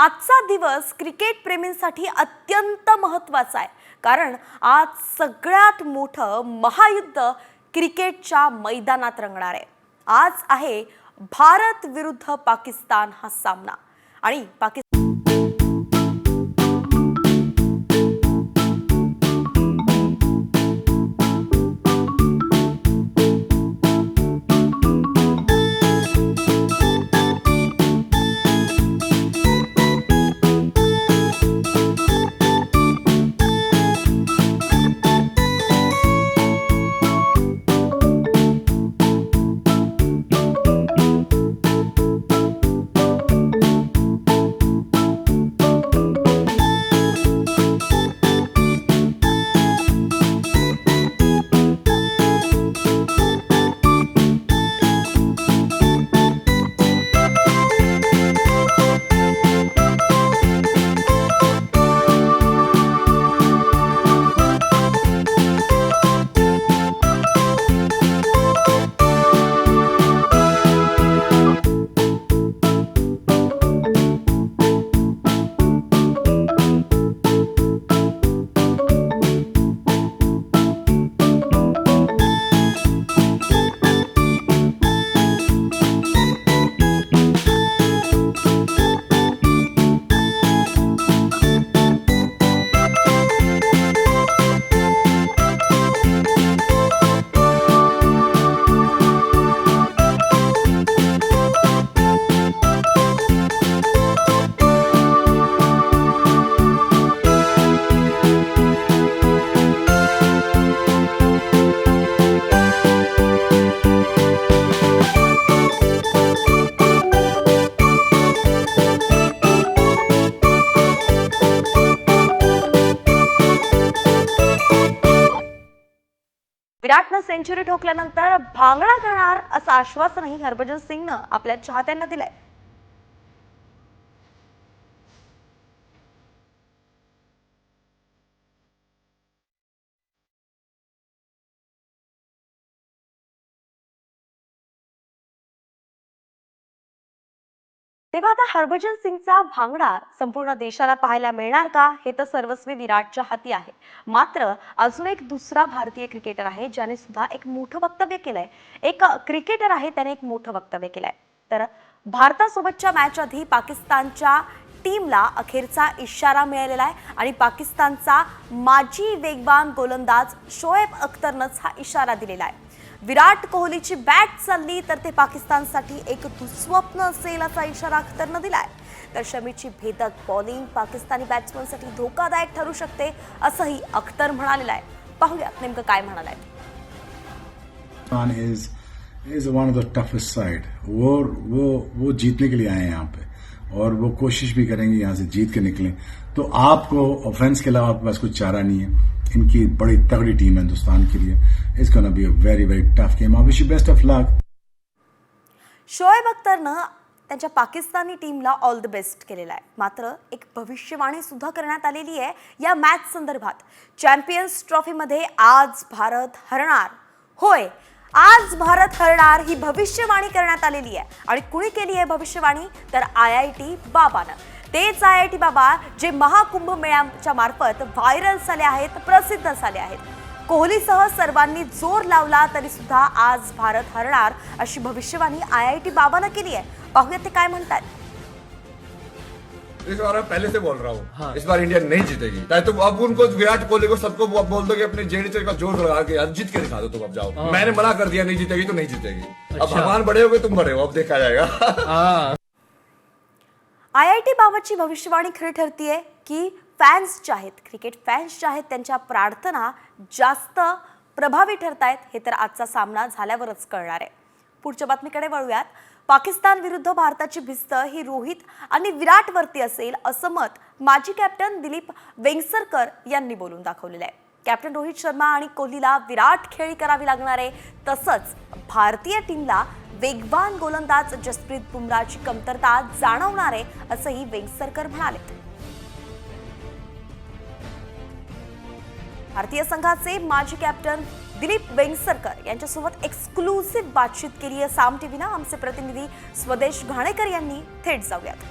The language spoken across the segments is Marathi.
आजचा दिवस क्रिकेट प्रेमींसाठी अत्यंत महत्त्वाचा आहे, कारण आज सगळ्यात मोठं महायुद्ध क्रिकेटच्या मैदानात रंगणार आहे। आज आहे भारत विरुद्ध पाकिस्तान हा सामना आणि विराटनं सेंचुरी ठोकल्यानंतर भांगडा करणार असं आश्वासनही हरभजन सिंगनं आपल्या चाहत्यांना दिलंय। तेव्हा आता हरभजन सिंगचा भांगडा संपूर्ण देशाला पाहायला मिळणार का, हे तर सर्वस्वी विराटच्या हाती आहे। मात्र अजून एक दुसरा भारतीय क्रिकेटर आहे ज्याने सुद्धा एक मोठं वक्तव्य केलंय। एक क्रिकेटर आहे, त्याने एक मोठं वक्तव्य केलंय। तर भारतासोबतच्या मॅच आधी पाकिस्तानच्या टीमला अखेरचा इशारा मिळालेला आहे आणि पाकिस्तानचा माजी वेगवान गोलंदाज शोएब अख्तरनंच हा इशारा दिलेला आहे। विराट कोहलीची बॅट चालली तर ते पाकिस्तानसाठी एक दुःस्वप्न असेल असा इशारा अख्तरनं दिलाय। तर शमीची भेदक बॉलिंग पाकिस्तानी बॅट्समनसाठी धोकादायक ठरू शकते असंही अख्तर म्हणालेलं आहे। पाहूयात नेमकं काय म्हणालाय। is one of the toughest side. वो जीतने के लिए आए हैं यहाँ पे और वो कोशिश भी करेंगे यहाँ से जीत के निकलें। तो आपको ऑफेंस के अलावा आपके पास कोई चारा नहीं है। इनकी बड़ी तगड़ी टीम है हिंदुस्तान के लिए। It's gonna be a very very tough game. I wish you best of luck. Shoaib अख्तरनं त्यांच्या पाकिस्तानी टीमला ऑल द बेस्ट केलेला आहे। मात्र एक भविष्यवाणी सुद्धा करण्यात आलेली आहे या मॅच संदर्भात। चॅम्पियन्स ट्रॉफीमध्ये आज भारत हरणार। होय, आज भारत हरणार ही भविष्यवाणी करण्यात आलेली आहे आणि कुणी केली आहे भविष्यवाणी तर IIT बाबानं। तेच IIT बाबा जे महाकुंभ मेळ्याच्या मार्फत व्हायरल झाले आहेत, प्रसिद्ध झाले आहेत। कोहलीसह सर्वांनी जोर लावला तरी सुद्धा आज भारत हरणार अशी भविष्यवाणी IIT बाबानं केली आहे। पाहूयात ते काय म्हणतात। इस बार मैं पहले से बोल रहा हूँ, हाँ। इस बार इंडिया नहीं जीतेगी। चाहे तुम अब उनको विराट कोहली को सबको बोल दो कि अपने जेडीचे का जोर लगा के जीत के दिखा दो, तुम अब जाओ। मैंने मना कर दिया नहीं जीतेगी तो नहीं जीतेगी। अब भगवान बड़े हो गए, तुम बड़े हो, अब देखा जाएगा। IIT बाबाची भविष्यवाणी खरी ठरतीये की फॅन्स जे आहेत, क्रिकेट फॅन्स जे आहेत, त्यांच्या प्रार्थना जास्त प्रभावी ठरतायत हे तर आजचा सामना झाल्यावरच कळणार आहे। पुढच्या बातमीकडे वळूयात। पाकिस्तान विरुद्ध भारताची भिस्त ही रोहित आणि विराटवरती असेल असं मत माजी कॅप्टन दिलीप वेंगसरकर यांनी बोलून दाखवलेलं आहे। कॅप्टन रोहित शर्मा आणि कोहलीला विराट खेळी करावी लागणार आहे, तसंच भारतीय टीमला वेगवान गोलंदाज जसप्रीत बुमराहची कमतरता जाणवणार आहे असंही वेंगसरकर म्हणाले। भारतीय संघाचे माजी कॅप्टन दिलीप वेंगसरकर यांच्यासोबत एक्सक्लुसिव्ह बातचीत केली आहे साम टीव्हीनं। आमचे प्रतिनिधी स्वदेश घाणेकर यांनी थेट जाऊयात।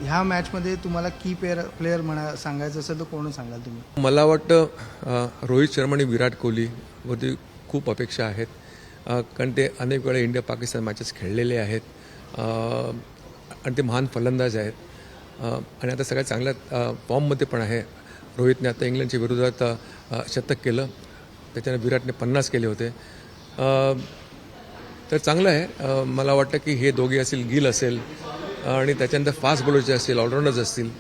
ह्या मॅचमध्ये तुम्हाला की प्लेअर सांगायचं असेल तर कोण सांगाल तुम्ही? मला वाटतं रोहित शर्मा आणि विराट कोहलीवरती खूप अपेक्षा आहेत, कारण ते अनेक वेळा इंडिया पाकिस्तान मॅचेस खेळलेले आहेत आणि ते महान फलंदाज आहेत आणि आता सगळ्यात चांगल्या फॉर्ममध्ये पण आहे. रोहितने आता इंग्लंडच्या विरोधात शतक केलं, त्याच्याने विराटने 50 केले होते. तर चांगलं आहे. मला वाटतं की हे दोघे असेल, गिल असेल आणि त्याच्यानंतर फास्ट बॉलर जे असतील, ऑलराऊंडर्स असतील,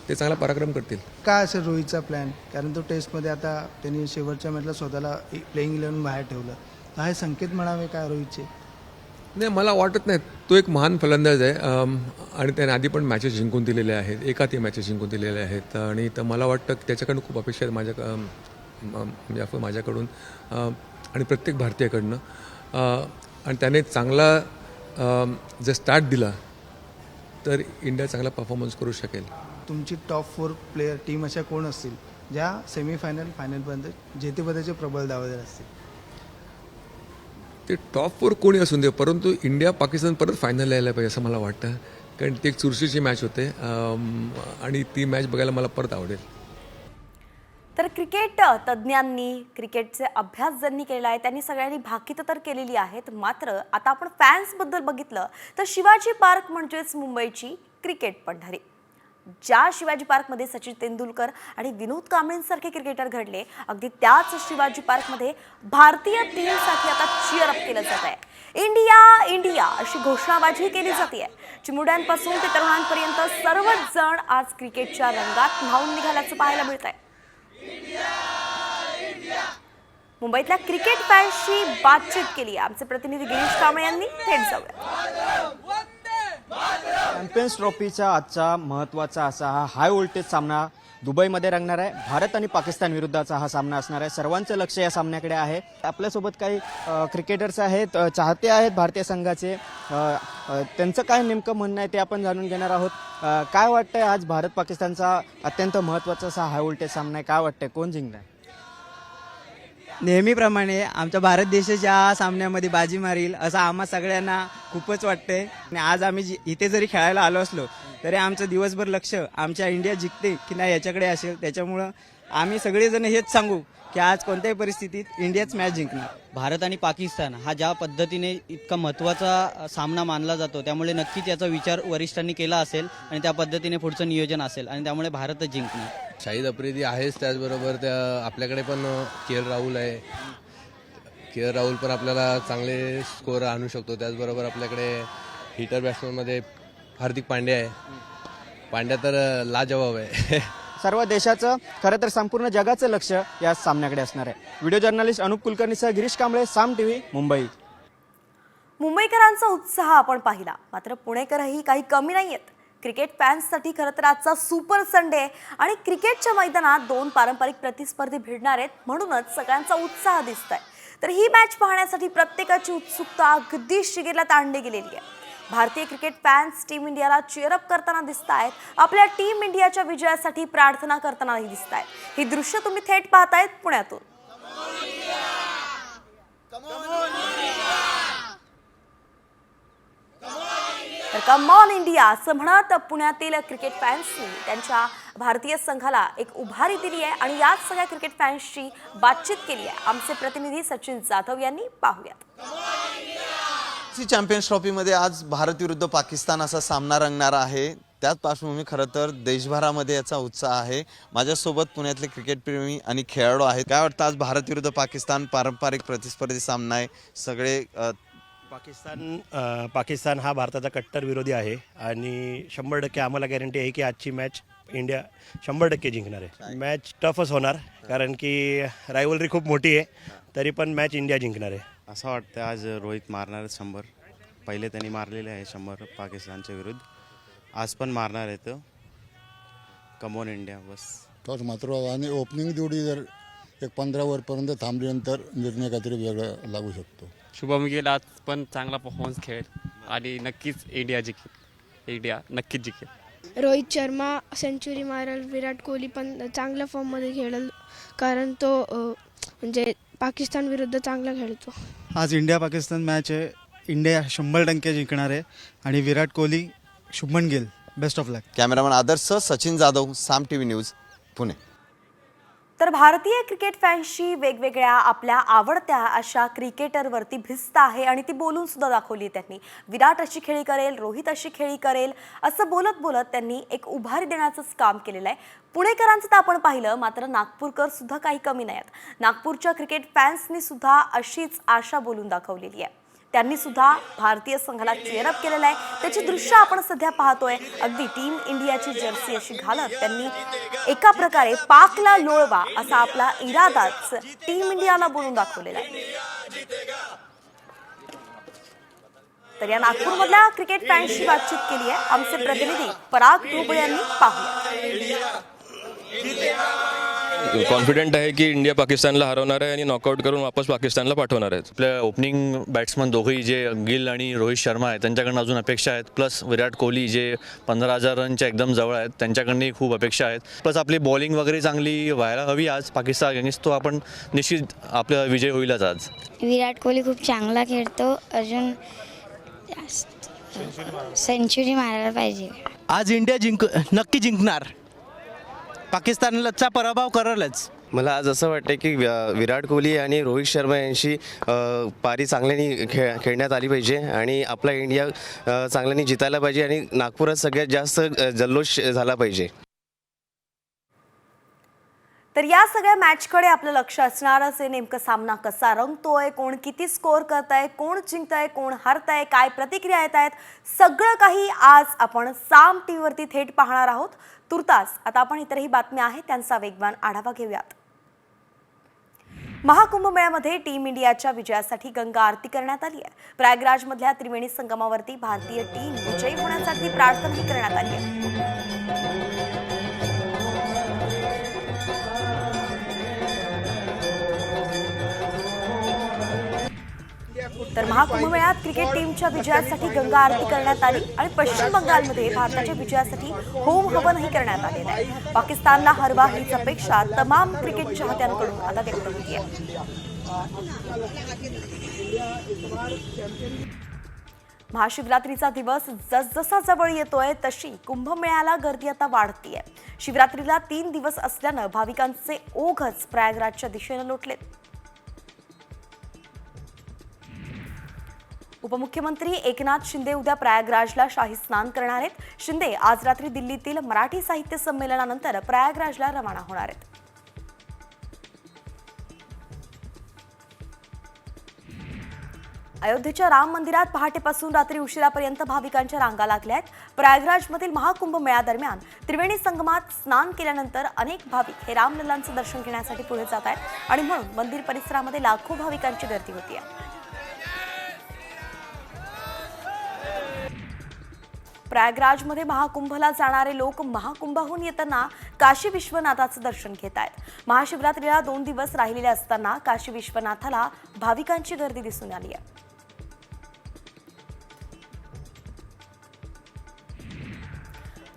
ते चांगला पराक्रम करतील. काय असेल रोहितचा प्लॅन? कारण तो टेस्टमध्ये आता त्यांनी शेवटच्या मॅचला स्वतःला प्लेइंग 11 बाहेर ठेवलं, तर हे संकेत म्हणावे काय रोहितचे? नाही, मला वाटत नाही. तो एक महान फलंदाज आहे आणि त्याने आधी पण मॅचेस जिंकून दिलेले आहेत, एकात मॅचेस जिंकून दिलेले आहेत आणि तर मला वाटतं की त्याच्याकडून खूप अपेक्षा आहेत माझ्याकडून आणि प्रत्येक भारतीयाकडनं. आणि त्याने चांगला जर स्टार्ट दिला तर इंडिया चांगला परफॉर्मन्स करू शकेल. तुमची टॉप 4 प्लेयर टीम अशा कोण असतील ज्या फायनलपर्यंत जेतेपदाचे प्रबळ दावेदार असतील? ते टॉप 4 कोणी असून दे, परंतु इंडिया पाकिस्तान परत फायनल यायला पाहिजे असं मला वाटतं, कारण ती एक चुरशीची मॅच होते आणि ती मॅच बघायला मला परत आवडेल. तर क्रिकेट तज्ज्ञांनी, क्रिकेटचे अभ्यास ज्यांनी केला आहे त्यांनी सगळ्यांनी भाकीतं तर केलेली आहेत. मात्र आता आपण फॅन्सबद्दल बघितलं तर शिवाजी पार्क म्हणजेच मुंबईची क्रिकेट पंढरी. ज्या शिवाजी पार्कमध्ये सचिन तेंडुलकर आणि विनोद कांबळेंसारखे क्रिकेटर घडले, अगदी त्याच शिवाजी पार्कमध्ये भारतीय टीमसाठी आता चीअर अप केलं जात आहे. इंडिया इंडिया अशी घोषणाबाजी केली जाते. चिमुरड्यांपासून ते तरुणांपर्यंत सर्वच जण आज क्रिकेटच्या रंगात न्हाऊन निघाल्याचं पाहायला मिळत आहे. मुंबईतल्या क्रिकेट फॅन्सशी बातचीत केली आमचे प्रतिनिधी गिरीश कांबळे यांनी. थेट जाऊया. चॅम्पियन्स ट्रॉफीचा आजचा महत्त्वाचा असा हा हाय व्होल्टेज सामना दुबईमध्ये रंगणार आहे. भारत आणि पाकिस्तान विरुद्धचा हा सामना असणार आहे. सर्वांचं लक्ष या सामन्याकडे आहे. आपल्यासोबत काही क्रिकेटर्स आहेत, चाहते आहेत भारतीय संघाचे. त्यांचं काय नेमकं म्हणणं आहे ते आपण जाणून घेणार आहोत. काय वाटतंय आज भारत पाकिस्तानचा अत्यंत महत्त्वाचा असा हाय व्होल्टेज सामना आहे, काय वाटतंय कोण जिंकणार? नेहमीप्रमाणे आमच्या भारत देशाच्या सामन्यामध्ये बाजी मारील असं आम्हा सगळ्यांना खूपच वाटतंय. आणि आज आम्ही इथे जरी खेळायला आलो असलो तरी आमचं दिवसभर लक्ष आमच्या इंडिया जिंकते की नाही याच्याकडे असेल. त्याच्यामुळं आम्ही सगळेजण हेच सांगू की आज कोणत्याही परिस्थितीत इंडियाच मॅच जिंकणार. भारत आणि पाकिस्तान हा ज्या पद्धतीने इतका महत्त्वाचा सामना मानला जातो, त्यामुळे नक्कीच याचा विचार वरिष्ठांनी केला असेल आणि त्या पद्धतीने पुढचं नियोजन असेल आणि त्यामुळे भारतच जिंकणार. शाहिद आफ्रिदी आहेच, त्याचबरोबर त्या आपल्याकडे पण के राहुल आहे. के राहुल पण आपल्याला चांगले स्कोअर आणू शकतो. त्याचबरोबर आपल्याकडे हिटर बॅट्समनमध्ये हार्दिक पांड्या आहे. पांड्या तर लाजवाब आहे. सर्व देशाचं खरं तर संपूर्ण जगाचं लक्ष या सामन्याकडे असणार आहे. व्हिडिओ जर्नलिस्ट अनुप कुलकर्णीसह गिरीश कांबळे, साम टीव्ही, मुंबई. मुंबईकरांचा उत्साह आपण पाहिला, मात्र पुणेकरही काही कमी नाहीयेत. क्रिकेट फॅन्ससाठी खरं तर आजचा सुपर संडे आणि क्रिकेटच्या मैदानात 2 पारंपरिक प्रतिस्पर्धी भिडणार आहेत, म्हणूनच सगळ्यांचा उत्साह दिसतोय. तर ही मॅच पाहण्यासाठी प्रत्येकाची उत्सुकता अगदी शिगेला ताणली गेलेली आहे. भारतीय क्रिकेट फॅन्स टीम इंडियाला चीअरअप करताना दिसतायत, आपल्या टीम इंडियाच्या विजयासाठी प्रार्थना करतानाही दिसतायत. ही दृश्य तुम्ही थेट पाहतायत पुण्यातून. तर कम ऑन इंडिया असं म्हणत पुण्यातील क्रिकेट फॅन्सनी त्यांच्या भारतीय संघाला एक उभारी दिली आहे आणि याच सगळ्या क्रिकेट फॅन्सची बातचीत केली आहे आमचे प्रतिनिधी सचिन जाधव यांनी. पाहूयात. चॅम्पियन्स ट्रॉफीमध्ये आज भारत विरुद्ध पाकिस्तान असा सामना रंगणार आहे. त्याच पार्श्वभूमी खरं तर देशभरामध्ये याचा उत्साह आहे. माझ्यासोबत पुण्यातले क्रिकेटप्रेमी आणि खेळाडू आहेत. काय वाटतं आज भारत विरुद्ध पाकिस्तान पारंपरिक प्रतिस्पर्धी सामना आहे. सगळे पाकिस्तान हा भारताचा कट्टर विरोधी आहे आणि 100% आम्हाला गॅरंटी आहे की आजची मॅच इंडिया 100% जिंकणार आहे. मॅच टफच होणार कारण की रायव्हलरी खूप मोठी आहे, तरी पण मॅच इंडिया जिंकणार आहे. असं वाटतं आज रोहित मारणार 100. पहिले त्यांनी मारलेले आहे 100 पाकिस्तानच्या विरुद्ध, आज पण मारणार आहे. तो कमॉन इंडिया बस तोच मात्र. आणि ओपनिंग जोडी जर एक 15 ओव्हरपर्यंत थांबल्यानंतर निर्णय काहीतरी वेगळा लागू शकतो. शुभम गिल आज पण चांगला परफॉर्मन्स खेळेल आणि नक्कीच इंडिया जिंकेल. इंडिया नक्कीच जिंकेल. रोहित शर्मा सेंचुरी मारेल. विराट कोहली पण चांगल्या फॉर्ममध्ये खेळेल कारण तो म्हणजे पाकिस्तान विरुद्ध चांगला खेळतो. आज इंडिया पाकिस्तान मॅच आहे. इंडिया 100% जिंकणार आहे आणि Virat Kohli, Shubman Gill best of luck. Cameraman Adarsh, Sachin Jadhav, Saam TV news, Pune. तर भारतीय क्रिकेट फॅन्सची वेगवेगळ्या आपल्या आवडत्या अशा क्रिकेटरवरती भिस्त आहे आणि ती बोलून सुद्धा दाखवली त्यांनी. विराट अशी खेळी करेल, रोहित अशी खेळी करेल असं बोलत बोलत त्यांनी एक उभारी देण्याचंच काम केलेलं आहे. पुणेकरांचं तर आपण पाहिलं, मात्र नागपूरकर सुद्धा काही कमी नाहीत. नागपूरच्या क्रिकेट फॅन्सनी सुद्धा अशीच आशा बोलून दाखवलेली आहे. त्यांनी सुद्धा भारतीय संघाला चेअरअप केलेलं आहे. त्याची दृश्य आपण सध्या पाहतोय. अगदी टीम इंडियाची जर्सी अशी घालत त्यांनी एका प्रकारे पाकला लोळवा असा आपला इरादाच टीम इंडियाला बोलून दाखवलेला आहे. तर या नागपूरमधल्या क्रिकेट फॅन्सशी बातचीत केली आहे आमचे प्रतिनिधी पराग ढोबळे यांनी. पाहूया. कॉन्फिडेंट आहे की इंडिया पाकिस्तानला हरवणार आहे आणि नॉकआउट करून वापस पाकिस्तानला पाठवणार आहे. आपल्या ओपनिंग बॅट्समन दोघेही जे गिल आणि रोहित शर्मा आहेत त्यांच्याकडनं अजून अपेक्षा आहेत. प्लस विराट कोहली जे 15,000 रनच्या एकदम जवळ आहेत त्यांच्याकडनंही खूप अपेक्षा आहेत. प्लस आपली बॉलिंग वगैरे चांगली व्हायला हवी आज पाकिस्तान अगेन्स्ट, तो आपण निश्चित आपला विजय होईलच आज. विराट कोहली खूप चांगला खेळतो, अजून सेंचुरी मारायला पाहिजे. आज इंडिया नक्की जिंकणार, पाकिस्तानचा पराभव करलच. मला आज असं वाटतं की विराट कोहली आणि रोहित शर्मा यांची पारी चांगल्याने खेळण्यात आली पाहिजे आणि आपला इंडिया चांगल्याने जितायला पाहिजे आणि नागपुरात सगळ्यात जास्त जल्लोष झाला पाहिजे. तर या सगळ्या मॅचकडे आपलं लक्ष असणारच आहे. नेमकं सामना कसा रंगतोय, कोण किती स्कोअर करताय, कोण जिंकताय, कोण हरताय, काय प्रतिक्रिया येत आहेत, सगळं काही आज आपण साम टीव्हीवरती थेट पाहणार आहोत. तुर्तास आता आपण इतरही बातम्या आहेत त्यांचा वेगवान आढावा घेऊयात. महाकुंभमेळ्यामध्ये टीम इंडियाच्या विजयासाठी गंगा आरती करण्यात आली आहे. प्रयागराजमधल्या त्रिवेणी संगमावरती भारतीय टीम विजयी होण्यासाठी प्रार्थनाही करण्यात आली आहे. तर महाकुंभमेळ्यात क्रिकेट टीमच्या विजयासाठी गंगा आरती करण्यात आली आणि पश्चिम बंगालमध्ये भारताच्या विजयासाठी होम हवनही करण्यात आलेलं आहे. पाकिस्तानला हरवा हीच अपेक्षा तमाम क्रिकेट चाहत्यांकडून आता व्यक्त होती आहे. महाशिवरात्रीचा दिवस जसजसा जवळ येतोय तशी कुंभमेळ्याला गर्दी आता वाढतीये. शिवरात्रीला 3 दिवस असल्यानं भाविकांचे ओघच प्रयागराजच्या दिशेनं लोटलेत. उपमुख्यमंत्री एकनाथ शिंदे उद्या प्रयागराजला शाही स्नान करणार आहेत. शिंदे आज रात्री दिल्लीतील मराठी साहित्य संमेलनानंतर प्रयागराजला रवाना होणार आहेत. अयोध्येच्या राम मंदिरात पहाटेपासून रात्री उशिरापर्यंत भाविकांच्या रांगा लागल्या आहेत. प्रयागराजमधील महाकुंभ मेळ्यादरम्यान त्रिवेणी संगमात स्नान केल्यानंतर अनेक भाविक हे रामलल्लांचं दर्शन घेण्यासाठी पुढे जात आहेत आणि म्हणून मंदिर परिसरामध्ये लाखो भाविकांची गर्दी होती आहे. प्रयागराजमध्ये महाकुंभला जाणारे लोक महाकुंभाहून येताना काशी विश्वनाथाचं दर्शन घेत आहेत. महाशिवरात्रीला 2 दिवस राहिलेले असताना काशी विश्वनाथाला भाविकांची गर्दी दिसून आली आहे.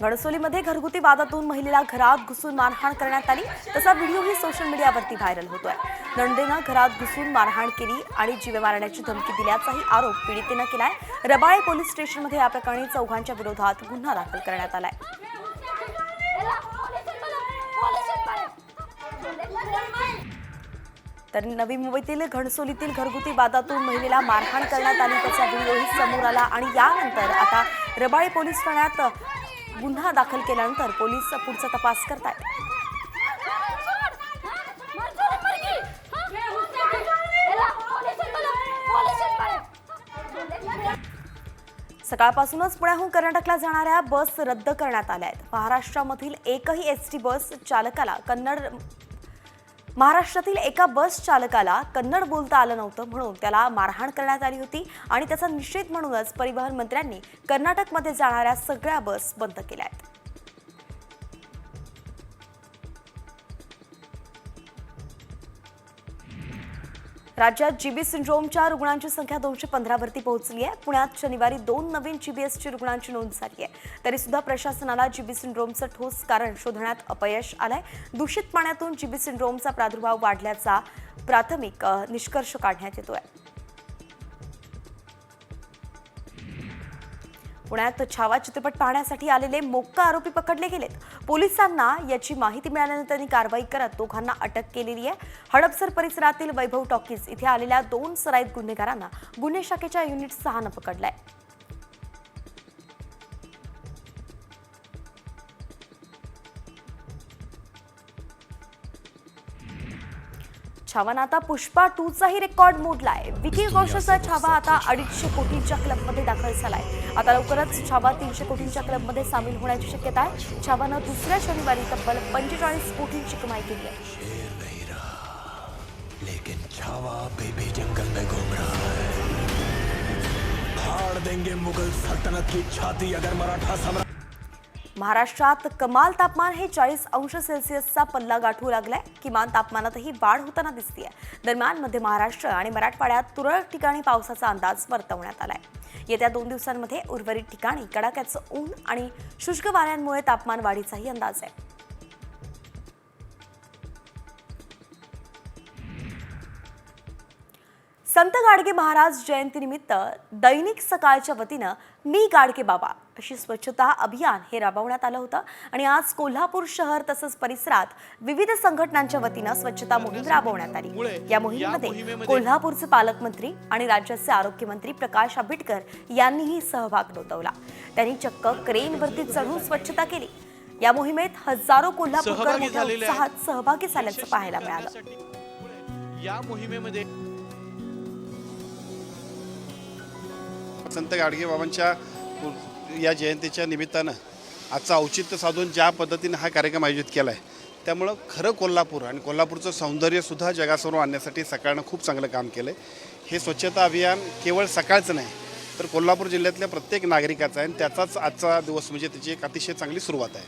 घणसोलीमध्ये घरगुती वादातून महिलेला घरात घुसून मारहाण करण्यात आली. तसा व्हिडिओही सोशल मीडियावरती व्हायरल होतोय. नंदेनं घरात घुसून मारहाण केली आणि जीवे मारण्याची धमकी दिल्याचाही आरोप पीडितेनं केलाय. रबाळे पोलीस स्टेशनमध्ये या प्रकरणी 4 विरोधात गुन्हा दाखल करण्यात आलाय. तर नवी मुंबईतील घणसोलीतील घरगुती वादातून महिलेला मारहाण करण्यात आली. त्याचा व्हिडिओही समोर आला आणि यानंतर आता रबाळे पोलीस ठाण्यात गुन्हा दाखल केल्यानंतर पोलीस पुढचा तपास करतायत. सकाळपासूनच पुण्याहून कर्नाटकला जाणाऱ्या बस रद्द करण्यात आल्या आहेत. महाराष्ट्रातील एका बस चालकाला कन्नड बोलता आलं नव्हतं म्हणून त्याला मारहाण करण्यात आली होती आणि त्याचा निषेध म्हणूनच परिवहन मंत्र्यांनी कर्नाटकमध्ये जाणाऱ्या सगळ्या बस बंद केल्या आहेत. राज्यात जीबी सिंड्रोमच्या रुग्णांची संख्या 215 वरती पोहोचली आहे. पुण्यात शनिवारी 2 नवीन जीबीएसची रुग्णांची नोंद झाली आहे. तरी सुद्धा प्रशासनाला जीबी सिंड्रोमचं ठोस कारण शोधण्यात अपयश आलंय. दूषित पाण्यातून जीबी सिंड्रोमचा प्रादुर्भाव वाढल्याचा प्राथमिक निष्कर्ष काढण्यात येतोय. पुण्यात छावा चित्रपट पाहण्यासाठी आलेले मोक्का आरोपी पकडले गेलेत. पोलिसांना याची माहिती मिळाल्यानं त्यांनी कारवाई करत दोघांना अटक केलेली आहे. हडपसर परिसरातील वैभव टॉकीज इथे आलेल्या 2 सराईत गुन्हेगारांना गुन्हे शाखेच्या युनिट 6नं पकडलंय. छावानं आता पुष्पा 2चाही रेकॉर्ड मोडलाय. विकी कौशलचा छावा आता 250 कोटींच्या क्लबमध्ये दाखल झालाय. आता लवकरच छावा 300 कोटींच्या क्लबमध्ये सामील होण्याची शक्यता आहे. छावानं दुसऱ्या शनिवारी तब्बल 45 कोटींची कमाई केली आहे. लेकिन छावा अभी भी जंगल में घूम रहा है. फाड़ देंगे मुगल सल्तनत की छाती अगर मराठा सम्राट. महाराष्ट्रात कमाल तापमान हे 40 अंश सेल्सिअसचा पल्ला गाठू लागलाय. किमान तापमानातही वाढ होताना दिसतेय. दरम्यान मध्य महाराष्ट्र आणि मराठवाड्यात तुरळक ठिकाणी पावसाचा अंदाज वर्तवण्यात आलाय. येत्या 2 दिवसांमध्ये उर्वरित ठिकाणी कडाक्याचं ऊन आणि शुष्क वाऱ्यांमुळे तापमान वाढीचाही अंदाज आहे. संत गाडगे महाराज जयंतीनिमित्त दैनिक सकाळच्या वतीनं मी गाडगे बाबा अशी स्वच्छता अभियान हे राबवण्यात आलं होतं आणि आज कोल्हापूर शहर तसंच परिसरात विविध संघटनांच्या वतीनं स्वच्छता मोहीम राबवण्यात आली. या मोहिमेमध्ये कोल्हापूरचे पालकमंत्री आणि राज्याचे आरोग्यमंत्री प्रकाश आंबेडकर यांनीही सहभाग नोंदवला. त्यांनी चक्क क्रेनवरती चढून स्वच्छता केली. या मोहिमेत हजारो कोल्हापूरकर मोठ्या उत्साहात सहभागी झाल्याचं पाहायला मिळालं. या मोहिमेमध्ये संत गाडगेबाबांच्या या जयंतीच्या निमित्तानं आजचं औचित्य साधून ज्या पद्धतीने हा कार्यक्रम आयोजित केला आहे त्यामुळं खरं कोल्हापूर आणि कोल्हापूरचं सौंदर्यसुद्धा जगासमोर आणण्यासाठी सकाळनं खूप चांगलं काम केलं आहे. हे स्वच्छता अभियान केवळ सकाळचं नाही तर कोल्हापूर जिल्ह्यातल्या प्रत्येक नागरिकाचं आहे आणि त्याचाच आजचा दिवस म्हणजे त्याची एक अतिशय चांगली सुरुवात आहे.